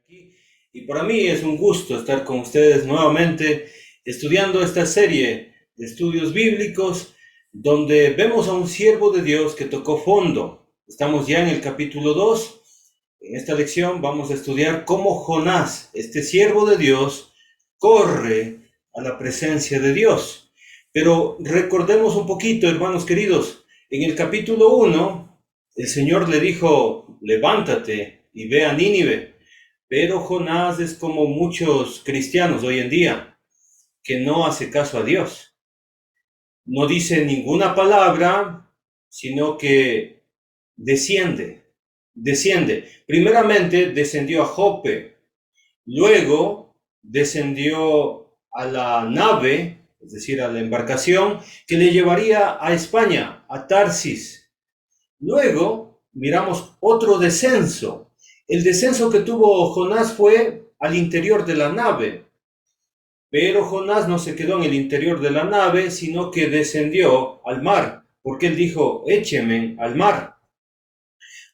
aquí y para mí es un gusto estar con ustedes nuevamente estudiando esta serie de estudios bíblicos donde vemos a un siervo de Dios que tocó fondo. Estamos ya en el capítulo 2. En esta lección vamos a estudiar cómo Jonás, este siervo de Dios, corre a la presencia de Dios. Pero recordemos un poquito, hermanos queridos, en el capítulo 1, el Señor le dijo, levántate y ve a Nínive. Pero Jonás es como muchos cristianos hoy en día, que no hace caso a Dios. No dice ninguna palabra, sino que desciende. Primeramente descendió a Jope, luego descendió a la nave, es decir, a la embarcación que le llevaría a España, a Tarsis. Luego miramos otro descenso. El descenso que tuvo Jonás fue al interior de la nave, pero Jonás no se quedó en el interior de la nave, sino que descendió al mar, porque él dijo, écheme al mar.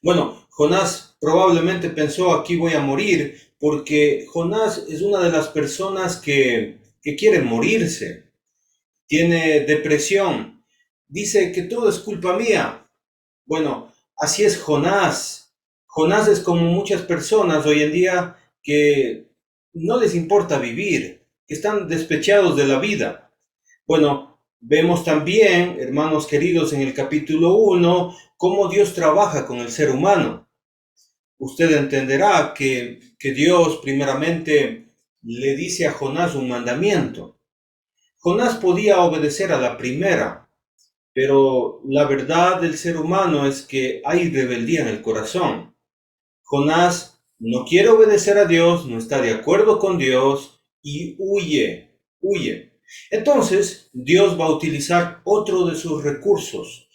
Bueno, Jonás probablemente pensó, aquí voy a morir, porque Jonás es una de las personas que quiere morirse, tiene depresión, dice que todo es culpa mía. Bueno, así es Jonás. Jonás es como muchas personas hoy en día que no les importa vivir, que están despechados de la vida. Bueno, vemos también, hermanos queridos, en el capítulo 1, cómo Dios trabaja con el ser humano. Usted entenderá que Dios primeramente le dice a Jonás un mandamiento. Jonás podía obedecer a la primera, pero la verdad del ser humano es que hay rebeldía en el corazón. Jonás no quiere obedecer a Dios, no está de acuerdo con Dios y huye. Entonces, Dios va a utilizar otro de sus recursos.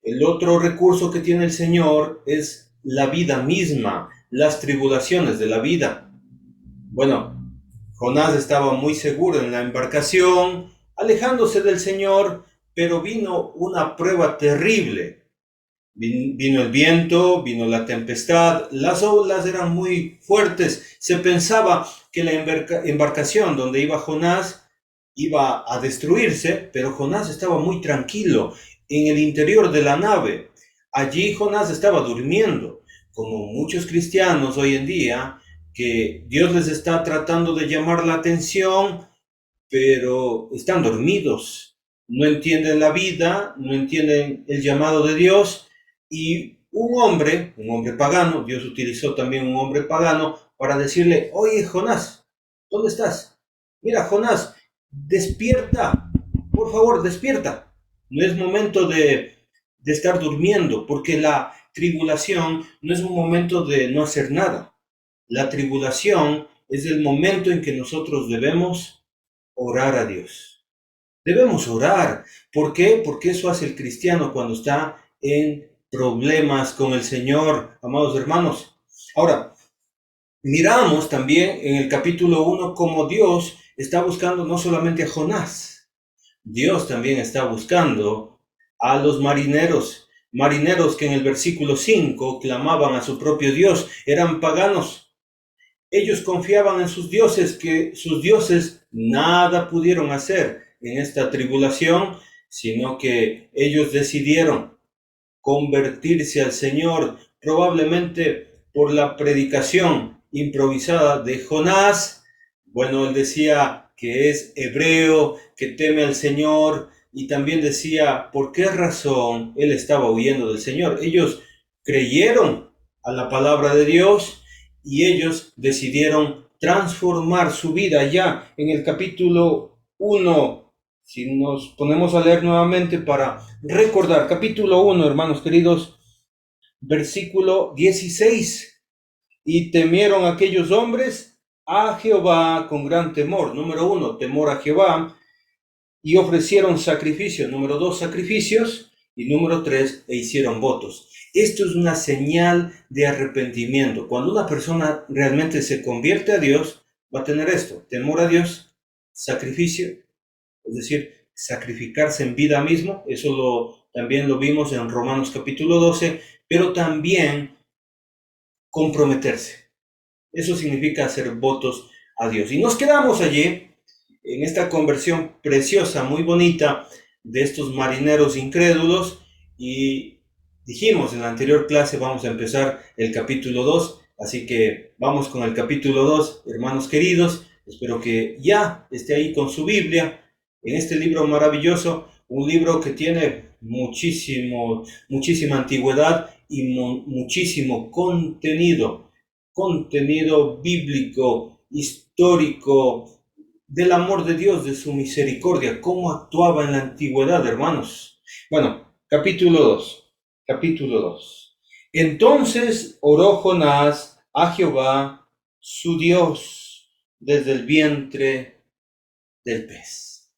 El otro recurso que tiene el Señor es la vida misma, las tribulaciones de la vida. Bueno, Jonás estaba muy seguro en la embarcación, alejándose del Señor, pero vino una prueba terrible. Vino el viento, vino la tempestad, las olas eran muy fuertes. Se pensaba que la embarcación donde iba Jonás iba a destruirse, pero Jonás estaba muy tranquilo en el interior de la nave. Allí Jonás estaba durmiendo, como muchos cristianos hoy en día, que Dios les está tratando de llamar la atención, pero están dormidos, no entienden la vida, no entienden el llamado de Dios. Y un hombre pagano, Dios utilizó también un hombre pagano para decirle, oye Jonás, ¿dónde estás? Mira Jonás, despierta, por favor, despierta. No es momento de estar durmiendo, porque la tribulación no es un momento de no hacer nada. La tribulación es el momento en que nosotros debemos orar a Dios. Debemos orar. ¿Por qué? Porque eso hace el cristiano cuando está en problemas con el Señor, amados hermanos. Ahora, miramos también en el capítulo 1 cómo Dios está buscando no solamente a Jonás, Dios también está buscando a los marineros, marineros que en el versículo 5 clamaban a su propio Dios, eran paganos. Ellos confiaban en sus dioses, que sus dioses nada pudieron hacer en esta tribulación, sino que ellos decidieron convertirse al Señor, probablemente por la predicación improvisada de Jonás. Bueno, él decía que es hebreo, que teme al Señor, y también decía por qué razón él estaba huyendo del Señor. Ellos creyeron a la palabra de Dios y ellos decidieron transformar su vida ya en el capítulo 1. Si nos ponemos a leer nuevamente para recordar, capítulo 1, hermanos queridos, versículo 16. Y temieron aquellos hombres a Jehová con gran temor. Número 1, temor a Jehová. Y ofrecieron sacrificios. Número 2, sacrificios. Y número 3, e hicieron votos. Esto es una señal de arrepentimiento. Cuando una persona realmente se convierte a Dios, va a tener esto: temor a Dios, sacrificio, es decir, sacrificarse en vida mismo. Eso también lo vimos en Romanos capítulo 12, pero también comprometerse. Eso significa hacer votos a Dios. Y nos quedamos allí, en esta conversión preciosa, muy bonita, de estos marineros incrédulos, y dijimos en la anterior clase vamos a empezar el capítulo 2, así que vamos con el capítulo 2, hermanos queridos. Espero que ya esté ahí con su Biblia, en este libro maravilloso, un libro que tiene muchísima antigüedad y muchísimo contenido bíblico, histórico, del amor de Dios, de su misericordia, cómo actuaba en la antigüedad, hermanos. Bueno, capítulo 2. Capítulo 2. Entonces oró Jonás a Jehová, su Dios, desde el vientre del pez.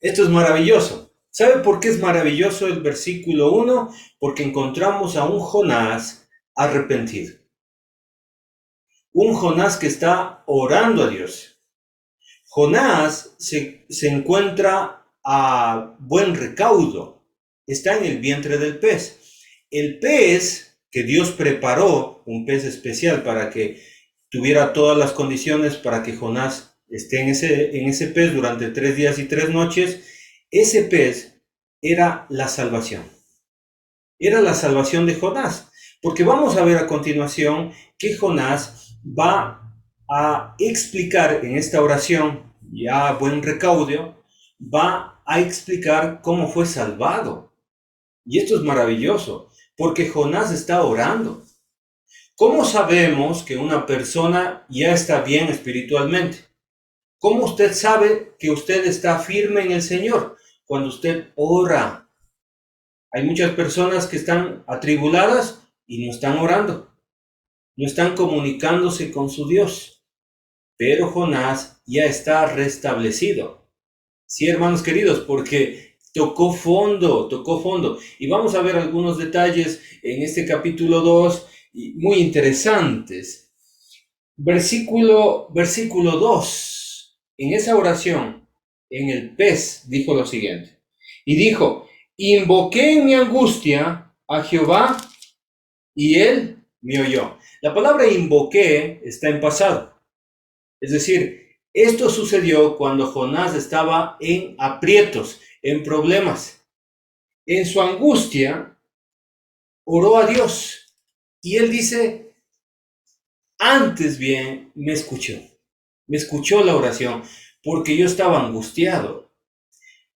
Esto es maravilloso. ¿Sabe por qué es maravilloso el versículo 1? Porque encontramos a un Jonás arrepentido. Un Jonás que está orando a Dios. Jonás se encuentra a buen recaudo. Está en el vientre del pez. El pez que Dios preparó, un pez especial para que tuviera todas las condiciones para que Jonás esté en ese pez durante 3 días y 3 noches, ese pez era la salvación. Era la salvación de Jonás. Porque vamos a ver a continuación que Jonás va a explicar en esta oración, ya a buen recaudo, va a explicar cómo fue salvado. Y esto es maravilloso, porque Jonás está orando. ¿Cómo sabemos que una persona ya está bien espiritualmente? ¿Cómo usted sabe que usted está firme en el Señor? Cuando usted ora. Hay muchas personas que están atribuladas y no están orando. No están comunicándose con su Dios. Pero Jonás ya está restablecido. Sí, hermanos queridos, porque tocó fondo. Y vamos a ver algunos detalles en este capítulo 2 muy interesantes. Versículo 2. En esa oración, en el pez, dijo lo siguiente. Y dijo, invoqué en mi angustia a Jehová y él me oyó. La palabra invoqué está en pasado. Es decir, esto sucedió cuando Jonás estaba en aprietos, en problemas. En su angustia, oró a Dios. Y él dice, antes bien me escuchó la oración, porque yo estaba angustiado.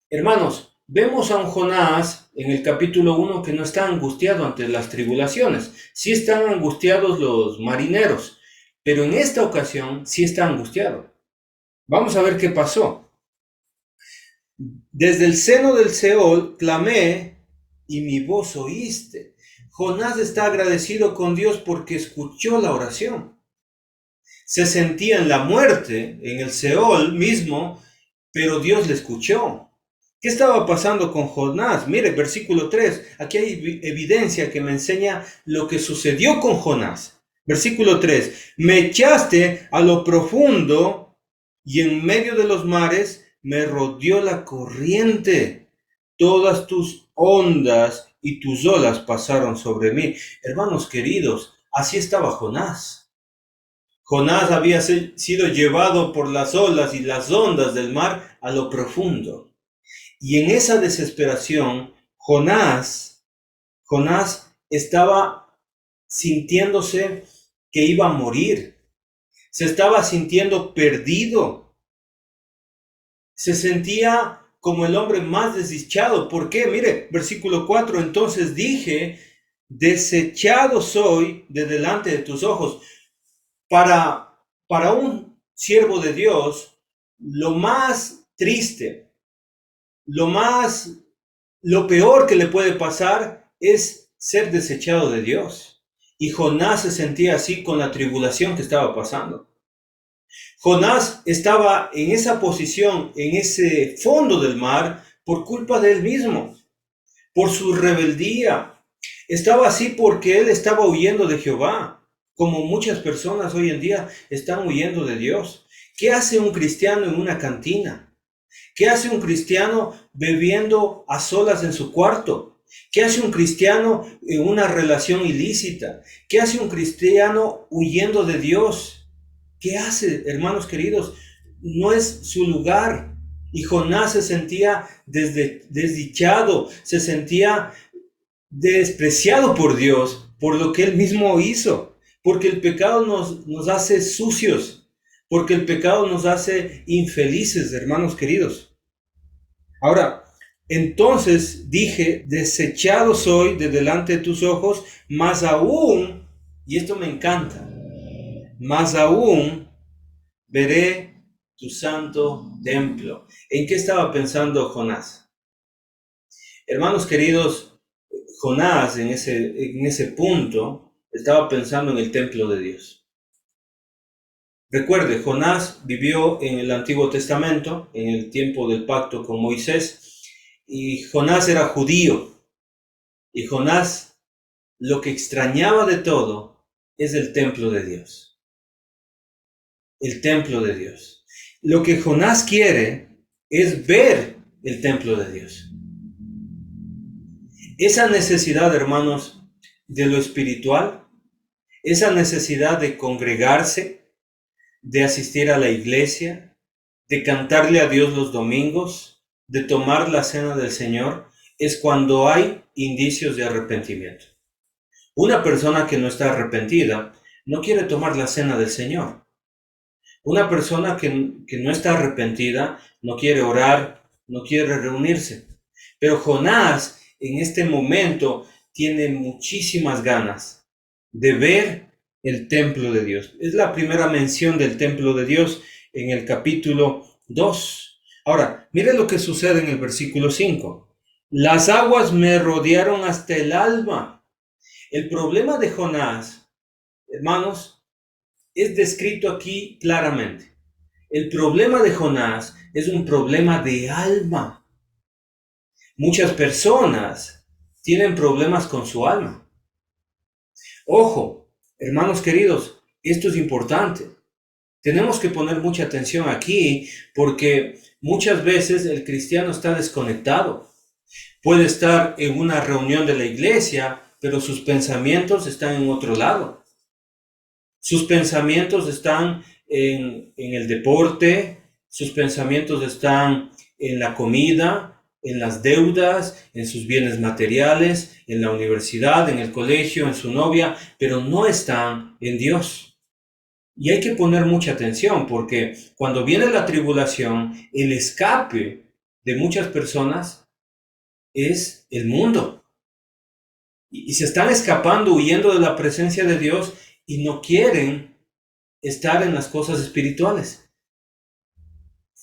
Hermanos, vemos a un Jonás en el capítulo 1 que no está angustiado ante las tribulaciones. Sí están angustiados los marineros, pero en esta ocasión sí está angustiado. Vamos a ver qué pasó. Desde el seno del Seol clamé y mi voz oíste. Jonás está agradecido con Dios porque escuchó la oración. Se sentía en la muerte, en el Seol mismo, pero Dios le escuchó. ¿Qué estaba pasando con Jonás? Mire, versículo 3. Aquí hay evidencia que me enseña lo que sucedió con Jonás. Versículo 3. Me echaste a lo profundo y en medio de los mares me rodeó la corriente. Todas tus ondas y tus olas pasaron sobre mí. Hermanos queridos, así estaba Jonás. Jonás había sido llevado por las olas y las ondas del mar a lo profundo. Y en esa desesperación, Jonás estaba sintiéndose que iba a morir. Se estaba sintiendo perdido. Se sentía como el hombre más desdichado. ¿Por qué? Mire, versículo 4. Entonces dije, desechado soy de delante de tus ojos. Para un siervo de Dios, lo más triste, lo peor que le puede pasar es ser desechado de Dios. Y Jonás se sentía así con la tribulación que estaba pasando. Jonás estaba en esa posición, en ese fondo del mar, por culpa de él mismo, por su rebeldía. Estaba así porque él estaba huyendo de Jehová, como muchas personas hoy en día están huyendo de Dios. ¿Qué hace un cristiano en una cantina? ¿Qué hace un cristiano bebiendo a solas en su cuarto? ¿Qué hace un cristiano en una relación ilícita? ¿Qué hace un cristiano huyendo de Dios? ¿Qué hace, hermanos queridos? No es su lugar. Y Jonás se sentía desdichado, se sentía despreciado por Dios por lo que él mismo hizo. Porque el pecado nos hace sucios, porque el pecado nos hace infelices, hermanos queridos. Ahora, entonces dije, desechado soy de delante de tus ojos, más aún, y esto me encanta, más aún veré tu santo templo. ¿En qué estaba pensando Jonás? Hermanos queridos, Jonás en ese punto estaba pensando en el templo de Dios. Recuerde, Jonás vivió en el Antiguo Testamento, en el tiempo del pacto con Moisés, y Jonás era judío. Y Jonás lo que extrañaba de todo es el templo de Dios. El templo de Dios. Lo que Jonás quiere es ver el templo de Dios. Esa necesidad, hermanos, de lo espiritual, esa necesidad de congregarse, de asistir a la iglesia, de cantarle a Dios los domingos, de tomar la cena del Señor, es cuando hay indicios de arrepentimiento. Una persona que no está arrepentida no quiere tomar la cena del Señor. Una persona que no está arrepentida no quiere orar, no quiere reunirse. Pero Jonás en este momento tiene muchísimas ganas de ver el templo de Dios. Es la primera mención del templo de Dios en el capítulo 2. Ahora, mire lo que sucede en el versículo 5. Las aguas me rodearon hasta el alma. El problema de Jonás, hermanos, es descrito aquí claramente. El problema de Jonás es un problema de alma. Muchas personas tienen problemas con su alma. Ojo, hermanos queridos, esto es importante. Tenemos que poner mucha atención aquí porque muchas veces el cristiano está desconectado. Puede estar en una reunión de la iglesia, pero sus pensamientos están en otro lado. Sus pensamientos están en el deporte, sus pensamientos están en la comida, en las deudas, en sus bienes materiales, en la universidad, en el colegio, en su novia, pero no están en Dios. Y hay que poner mucha atención porque cuando viene la tribulación, el escape de muchas personas es el mundo. Y se están escapando, huyendo de la presencia de Dios y no quieren estar en las cosas espirituales.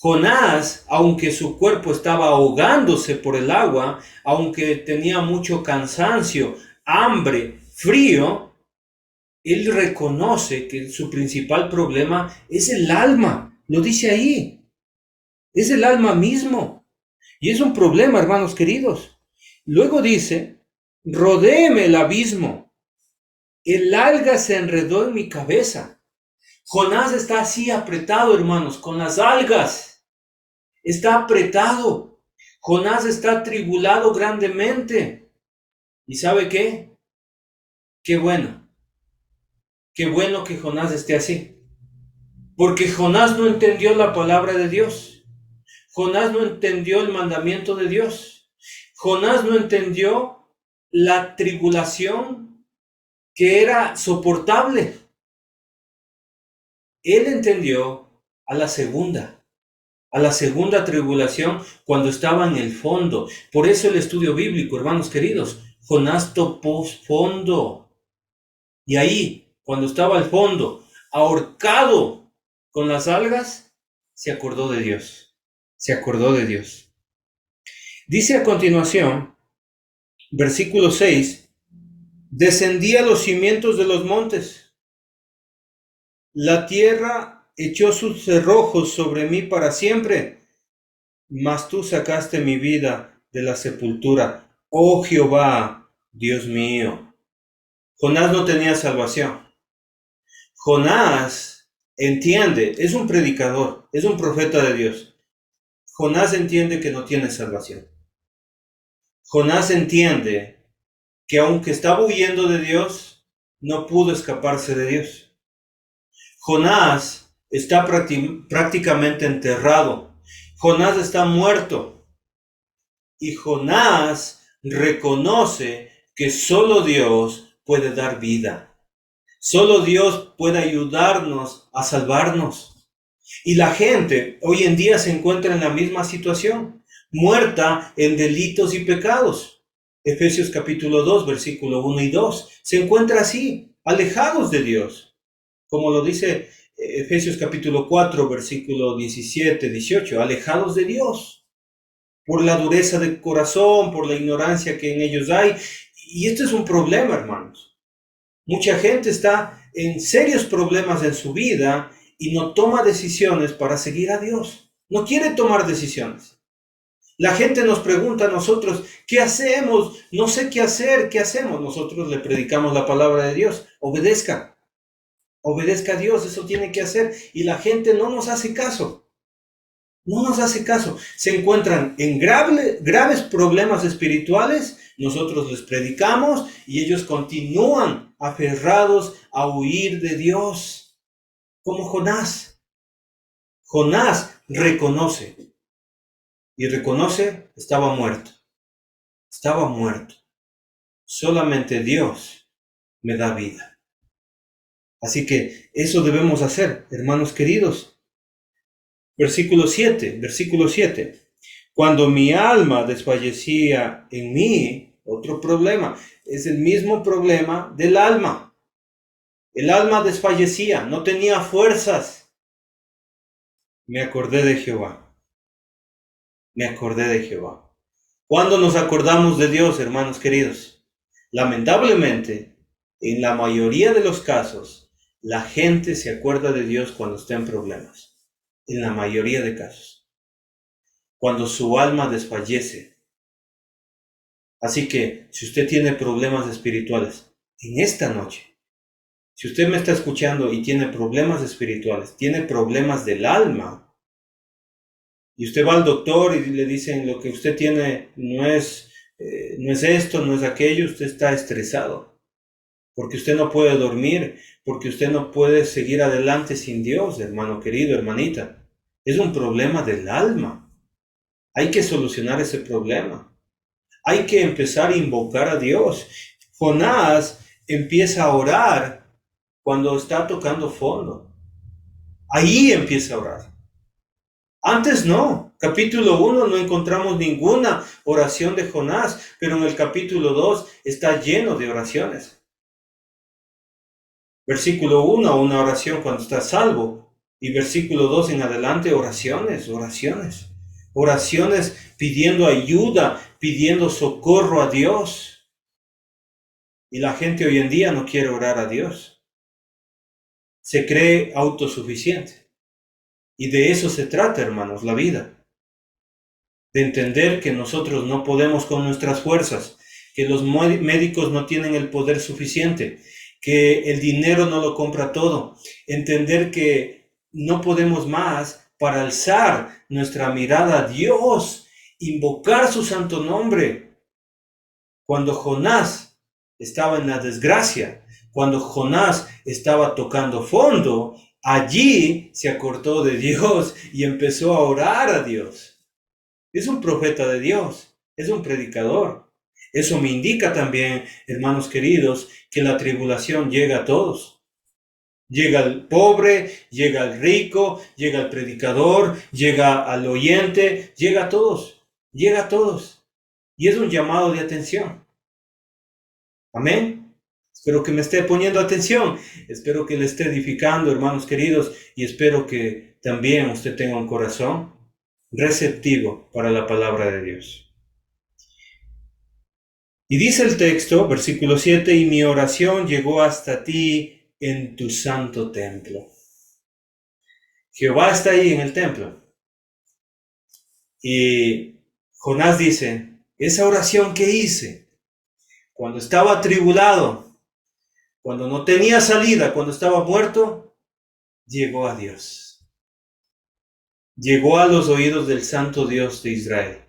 Jonás, aunque su cuerpo estaba ahogándose por el agua, aunque tenía mucho cansancio, hambre, frío, él reconoce que su principal problema es el alma. Lo dice ahí. Es el alma mismo. Y es un problema, hermanos queridos. Luego dice, rodéeme el abismo. El alga se enredó en mi cabeza. Jonás está así apretado, hermanos, con las algas. Está apretado. Jonás está atribulado grandemente. ¿Y sabe qué? Qué bueno. Qué bueno que Jonás esté así. Porque Jonás no entendió la palabra de Dios. Jonás no entendió el mandamiento de Dios. Jonás no entendió la tribulación que era soportable. Él entendió a la segunda tribulación cuando estaba en el fondo. Por eso el estudio bíblico, hermanos queridos, Jonás topó fondo. Y ahí, cuando estaba al fondo, ahorcado con las algas, se acordó de Dios. Se acordó de Dios. Dice a continuación, versículo 6, descendí a los cimientos de los montes. La tierra echó sus cerrojos sobre mí para siempre, mas tú sacaste mi vida de la sepultura. Oh Jehová, Dios mío. Jonás no tenía salvación. Jonás entiende, es un predicador, es un profeta de Dios. Jonás entiende que no tiene salvación. Jonás entiende que aunque estaba huyendo de Dios, no pudo escaparse de Dios. Jonás está prácticamente enterrado. Jonás está muerto. Y Jonás reconoce que solo Dios puede dar vida. Solo Dios puede ayudarnos a salvarnos. Y la gente hoy en día se encuentra en la misma situación, muerta en delitos y pecados. Efesios capítulo 2, versículo 1 y 2. Se encuentra así, alejados de Dios. Como lo dice Efesios capítulo 4, versículo 17, 18. Alejados de Dios. Por la dureza de corazón, por la ignorancia que en ellos hay. Y esto es un problema, hermanos. Mucha gente está en serios problemas en su vida y no toma decisiones para seguir a Dios. No quiere tomar decisiones. La gente nos pregunta a nosotros, ¿qué hacemos? No sé qué hacer, ¿qué hacemos? Nosotros le predicamos la palabra de Dios. Obedezca. Obedezca a Dios, eso tiene que hacer. Y la gente no nos hace caso. No nos hace caso. Se encuentran en graves problemas espirituales. Nosotros les predicamos y ellos continúan aferrados a huir de Dios. Como Jonás. Jonás reconoce. Y reconoce, estaba muerto. Estaba muerto. Solamente Dios me da vida. Así que eso debemos hacer, hermanos queridos. Versículo 7. Cuando mi alma desfallecía en mí, otro problema, es el mismo problema del alma. El alma desfallecía, no tenía fuerzas. Me acordé de Jehová. Me acordé de Jehová. ¿Cuándo nos acordamos de Dios, hermanos queridos? Lamentablemente, en la mayoría de los casos, la gente se acuerda de Dios cuando está en problemas. En la mayoría de casos. Cuando su alma desfallece. Así que, si usted tiene problemas espirituales, en esta noche, si usted me está escuchando y tiene problemas espirituales, tiene problemas del alma, y usted va al doctor y le dicen lo que usted tiene no es esto, no es aquello, usted está estresado, porque usted no puede dormir, porque usted no puede seguir adelante sin Dios, hermano querido, hermanita. Es un problema del alma. Hay que solucionar ese problema. Hay que empezar a invocar a Dios. Jonás empieza a orar cuando está tocando fondo. Ahí empieza a orar. Antes no. Capítulo 1 no encontramos ninguna oración de Jonás, pero en el capítulo 2 está lleno de oraciones. Versículo 1, una oración cuando está salvo. Y versículo 2 en adelante, oraciones. Oraciones pidiendo ayuda, pidiendo socorro a Dios. Y la gente hoy en día no quiere orar a Dios. Se cree autosuficiente. Y de eso se trata, hermanos, la vida. De entender que nosotros no podemos con nuestras fuerzas, que los médicos no tienen el poder suficiente, que el dinero no lo compra todo. Entender que no podemos más para alzar nuestra mirada a Dios, invocar su santo nombre. Cuando Jonás estaba en la desgracia, cuando Jonás estaba tocando fondo, allí se acordó de Dios y empezó a orar a Dios. Es un profeta de Dios, es un predicador. Eso me indica también, hermanos queridos, que la tribulación llega a todos. Llega al pobre, llega al rico, llega al predicador, llega al oyente, llega a todos, llega a todos. Y es un llamado de atención. Amén. Espero que me esté poniendo atención. Espero que le esté edificando, hermanos queridos, y espero que también usted tenga un corazón receptivo para la palabra de Dios. Y dice el texto, versículo 7, y mi oración llegó hasta ti en tu santo templo. Jehová está ahí en el templo. Y Jonás dice, esa oración que hice, cuando estaba atribulado, cuando no tenía salida, cuando estaba muerto, llegó a Dios. Llegó a los oídos del santo Dios de Israel.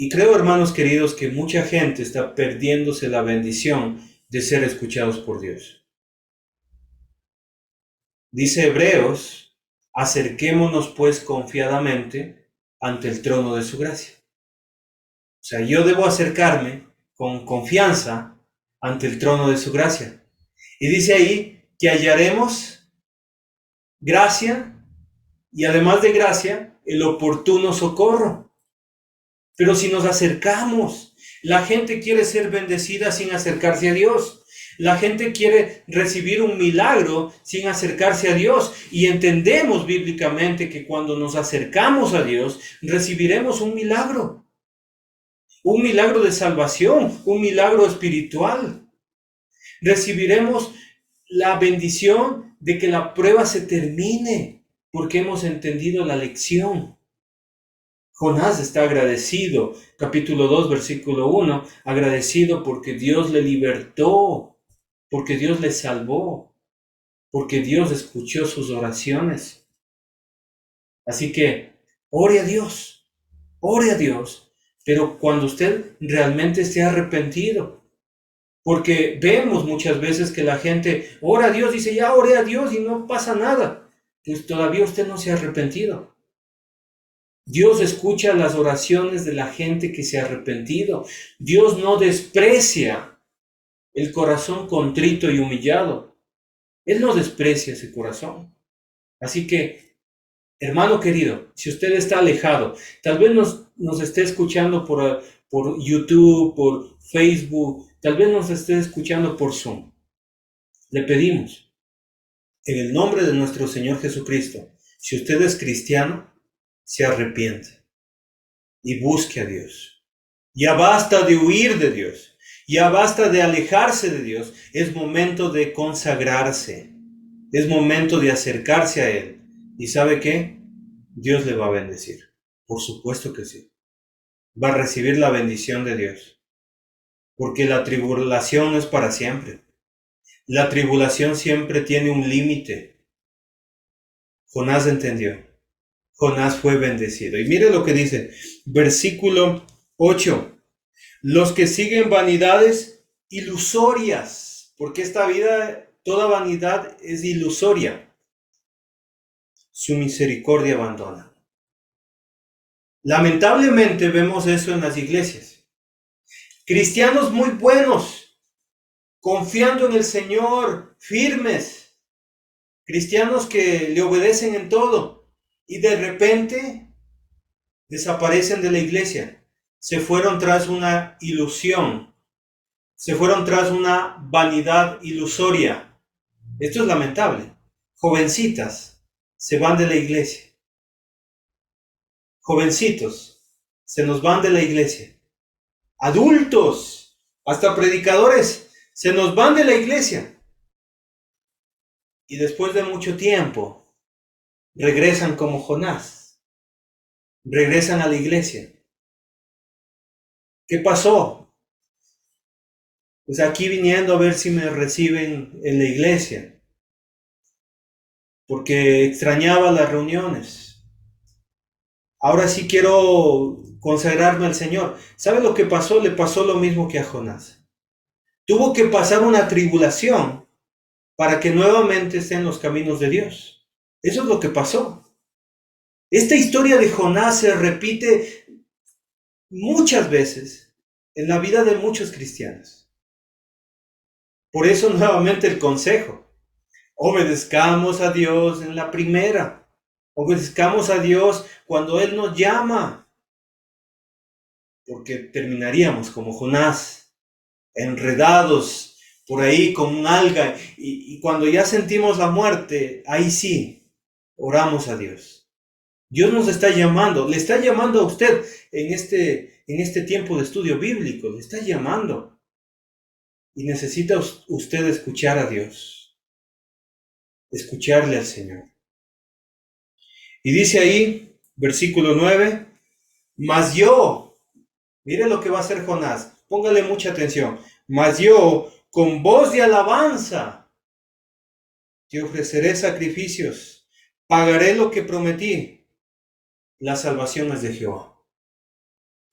Y creo, hermanos queridos, que mucha gente está perdiéndose la bendición de ser escuchados por Dios. Dice Hebreos, acerquémonos pues confiadamente ante el trono de su gracia. O sea, yo debo acercarme con confianza ante el trono de su gracia. Y dice ahí que hallaremos gracia y además de gracia, el oportuno socorro. Pero si nos acercamos, la gente quiere ser bendecida sin acercarse a Dios. La gente quiere recibir un milagro sin acercarse a Dios. Y entendemos bíblicamente que cuando nos acercamos a Dios, recibiremos un milagro. Un milagro de salvación, un milagro espiritual. Recibiremos la bendición de que la prueba se termine, porque hemos entendido la lección. Jonás está agradecido, capítulo 2, versículo 1, agradecido porque Dios le libertó, porque Dios le salvó, porque Dios escuchó sus oraciones. Así que ore a Dios, pero cuando usted realmente esté arrepentido, porque vemos muchas veces que la gente ora a Dios, dice ya oré a Dios y no pasa nada, pues todavía usted no se ha arrepentido. Dios escucha las oraciones de la gente que se ha arrepentido. Dios no desprecia el corazón contrito y humillado. Él no desprecia ese corazón. Así que, hermano querido, si usted está alejado, tal vez nos esté escuchando por YouTube, por Facebook, tal vez nos esté escuchando por Zoom. Le pedimos, en el nombre de nuestro Señor Jesucristo, si usted es cristiano, se arrepiente y busque a Dios. Ya basta de huir de Dios. Ya basta de alejarse de Dios. Es momento de consagrarse. Es momento de acercarse a Él. ¿Y sabe qué? Dios le va a bendecir. Por supuesto que sí. Va a recibir la bendición de Dios. Porque la tribulación no es para siempre. La tribulación siempre tiene un límite. Jonás entendió. Jonás fue bendecido. Y mire lo que dice, versículo 8. Los que siguen vanidades ilusorias, porque esta vida, toda vanidad es ilusoria, su misericordia abandona. Lamentablemente vemos eso en las iglesias. Cristianos muy buenos, confiando en el Señor, firmes, cristianos que le obedecen en todo, y de repente desaparecen de la iglesia, se fueron tras una ilusión, se fueron tras una vanidad ilusoria. Esto es lamentable. Jovencitas se van de la iglesia. Jovencitos se nos van de la iglesia. Adultos, hasta predicadores, se nos van de la iglesia. Y después de mucho tiempo, regresan como Jonás. Regresan a la iglesia. ¿Qué pasó? Pues aquí viniendo a ver si me reciben en la iglesia, porque extrañaba las reuniones. Ahora sí quiero consagrarme al Señor. ¿Sabe lo que pasó? Le pasó lo mismo que a Jonás. Tuvo que pasar una tribulación para que nuevamente esté en los caminos de Dios. Eso es lo que pasó. Esta historia de Jonás se repite muchas veces en la vida de muchos cristianos. Por eso nuevamente el consejo. Obedezcamos a Dios en la primera. Obedezcamos a Dios cuando Él nos llama. Porque terminaríamos como Jonás, enredados por ahí con un alga. Y cuando ya sentimos la muerte, ahí sí, oramos a Dios. Dios nos está llamando, le está llamando a usted en este tiempo de estudio bíblico, le está llamando. Y necesita usted escuchar a Dios, escucharle al Señor. Y dice ahí, versículo 9, mas yo, mire lo que va a hacer Jonás, póngale mucha atención, mas yo, con voz de alabanza, te ofreceré sacrificios, pagaré lo que prometí, la salvación es de Jehová.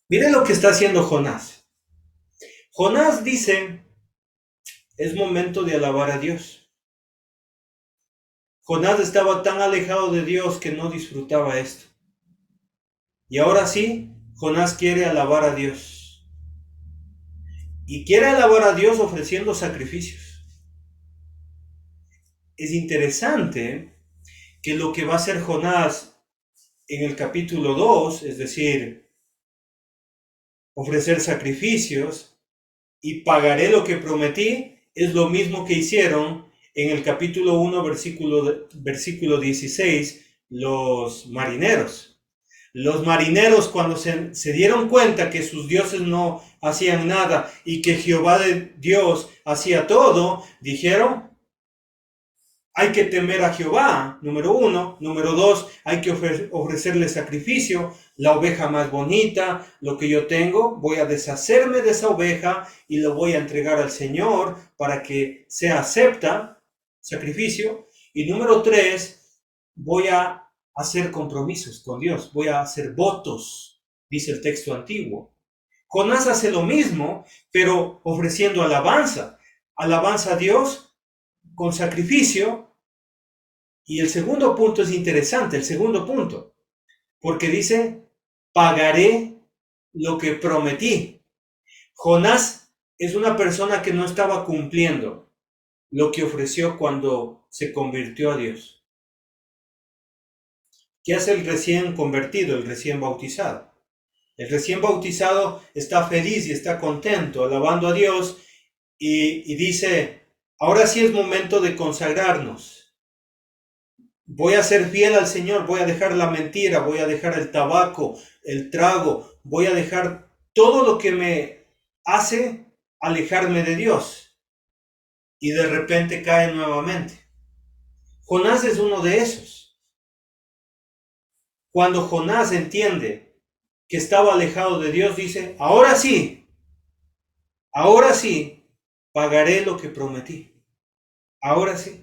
Miren lo que está haciendo Jonás. Jonás dice, es momento de alabar a Dios. Jonás estaba tan alejado de Dios que no disfrutaba esto. Y ahora sí, Jonás quiere alabar a Dios. Y quiere alabar a Dios ofreciendo sacrificios. Es interesante que lo que va a hacer Jonás en el capítulo 2, es decir, ofrecer sacrificios y pagaré lo que prometí, es lo mismo que hicieron en el capítulo 1, versículo 16, los marineros. Los marineros, cuando se dieron cuenta que sus dioses no hacían nada y que Jehová de Dios hacía todo, dijeron, hay que temer a Jehová, número 1. Número 2, hay que ofrecerle sacrificio, la oveja más bonita, lo que yo tengo, voy a deshacerme de esa oveja y lo voy a entregar al Señor para que sea acepta, sacrificio. Y número 3, voy a hacer compromisos con Dios, voy a hacer votos, dice el texto antiguo. Jonás hace lo mismo, pero ofreciendo alabanza. Alabanza a Dios con sacrificio. Y el segundo punto es interesante, el segundo punto, porque dice, pagaré lo que prometí. Jonás es una persona que no estaba cumpliendo lo que ofreció cuando se convirtió a Dios. ¿Qué hace el recién convertido, el recién bautizado? El recién bautizado está feliz y está contento, alabando a Dios y dice, ahora sí es momento de consagrarnos. Voy a ser fiel al Señor, voy a dejar la mentira, voy a dejar el tabaco, el trago, voy a dejar todo lo que me hace alejarme de Dios. Y de repente cae nuevamente. Jonás es uno de esos. Cuando Jonás entiende que estaba alejado de Dios, dice, ahora sí, pagaré lo que prometí. Ahora sí.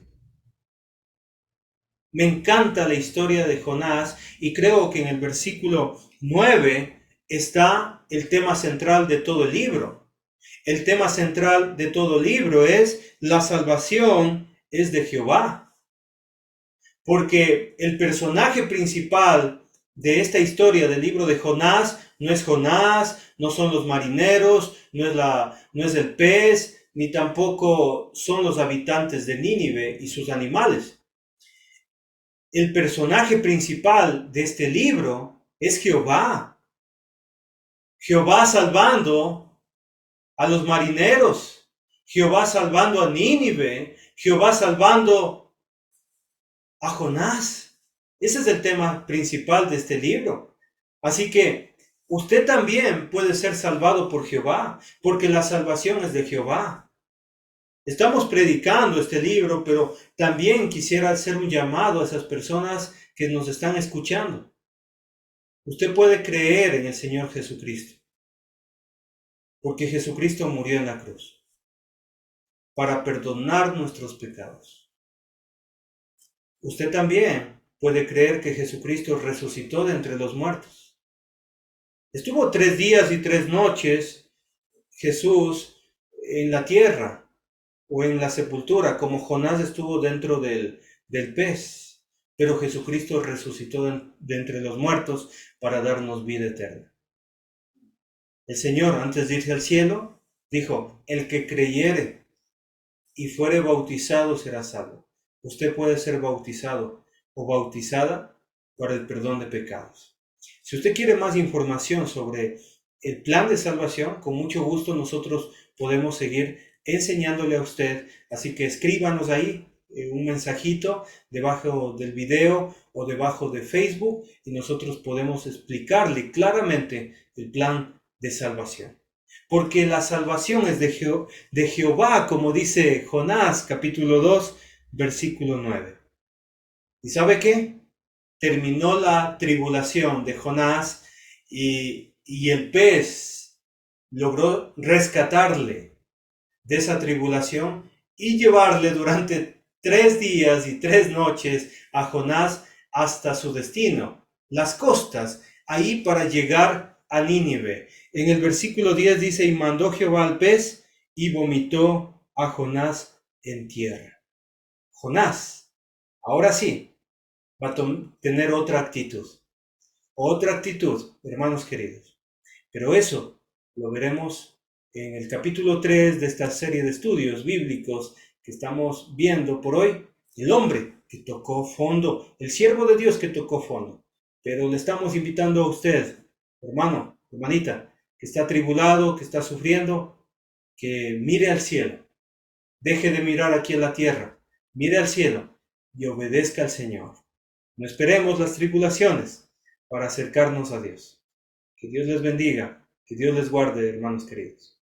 Me encanta la historia de Jonás y creo que en el versículo 9 está el tema central de todo el libro. El tema central de todo el libro es la salvación es de Jehová. Porque el personaje principal de esta historia del libro de Jonás, no son los marineros, no es el pez, ni tampoco son los habitantes de Nínive y sus animales. El personaje principal de este libro es Jehová. Jehová salvando a los marineros, Jehová salvando a Nínive, Jehová salvando a Jonás. Ese es el tema principal de este libro. Así que usted también puede ser salvado por Jehová, porque la salvación es de Jehová. Estamos predicando este libro, pero también quisiera hacer un llamado a esas personas que nos están escuchando. Usted puede creer en el Señor Jesucristo, porque Jesucristo murió en la cruz para perdonar nuestros pecados. Usted también puede creer que Jesucristo resucitó de entre los muertos. Estuvo 3 días y 3 noches Jesús en la tierra o en la sepultura, como Jonás estuvo dentro del pez, pero Jesucristo resucitó de entre los muertos para darnos vida eterna. El Señor, antes de irse al cielo, dijo, el que creyere y fuere bautizado será salvo. Usted puede ser bautizado o bautizada para el perdón de pecados. Si usted quiere más información sobre el plan de salvación, con mucho gusto nosotros podemos seguir enseñándole a usted. Así que escríbanos ahí un mensajito debajo del video o debajo de Facebook y nosotros podemos explicarle claramente el plan de salvación. Porque la salvación es de Jehová, como dice Jonás, capítulo 2, versículo 9. ¿Y sabe qué? Terminó la tribulación de Jonás y el pez logró rescatarle de esa tribulación y llevarle durante 3 días y 3 noches a Jonás hasta su destino, las costas, ahí para llegar a Nínive. En el versículo 10 dice, y mandó Jehová al pez y vomitó a Jonás en tierra. Jonás, ahora sí, va a tener otra actitud. Otra actitud, hermanos queridos. Pero eso lo veremos en el capítulo 3 de esta serie de estudios bíblicos que estamos viendo por hoy. El hombre que tocó fondo, el siervo de Dios que tocó fondo. Pero le estamos invitando a usted, hermano, hermanita, que está atribulado, que está sufriendo, que mire al cielo. Deje de mirar aquí en la tierra. Mire al cielo y obedezca al Señor. No esperemos las tribulaciones para acercarnos a Dios. Que Dios les bendiga, que Dios les guarde, hermanos queridos.